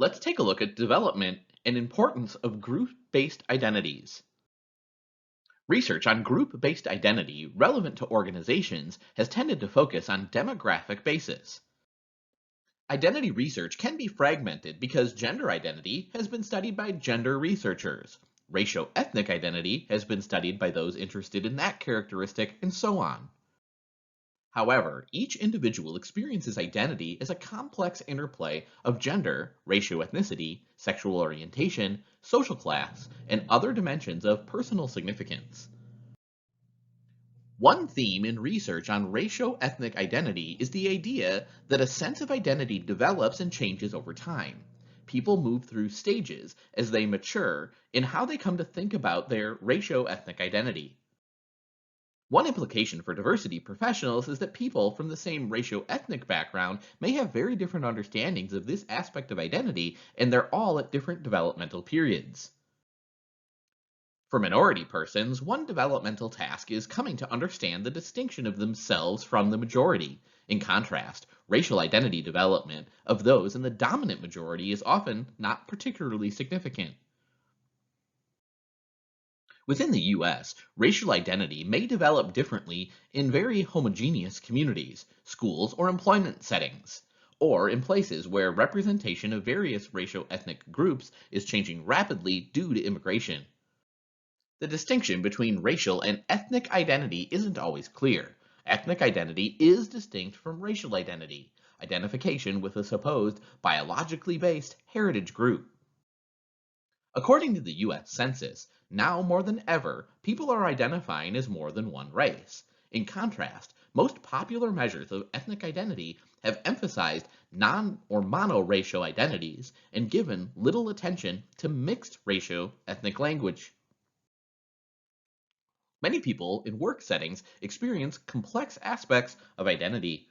Let's take a look at development and importance of group-based identities. Research on group-based identity relevant to organizations has tended to focus on demographic basis. Identity research can be fragmented because gender identity has been studied by gender researchers. Racio-ethnic identity has been studied by those interested in that characteristic, and so on. However, each individual experiences identity as a complex interplay of gender, racio-ethnicity, sexual orientation, social class, and other dimensions of personal significance. One theme in research on racio-ethnic identity is the idea that a sense of identity develops and changes over time. People move through stages as they mature in how they come to think about their racio-ethnic identity. One implication for diversity professionals is that people from the same racio-ethnic background may have very different understandings of this aspect of identity, and they're all at different developmental periods. For minority persons, one developmental task is coming to understand the distinction of themselves from the majority. In contrast, racial identity development of those in the dominant majority is often not particularly significant. Within the US, racial identity may develop differently in very homogeneous communities, schools, or employment settings, or in places where representation of various racio-ethnic groups is changing rapidly due to immigration. The distinction between racial and ethnic identity isn't always clear. Ethnic identity is distinct from racial identity, identification with a supposed biologically based heritage group. According to the US Census, now more than ever, people are identifying as more than one race. In contrast, most popular measures of ethnic identity have emphasized non or monoracial identities and given little attention to mixed racial ethnic language. Many people in work settings experience complex aspects of identity.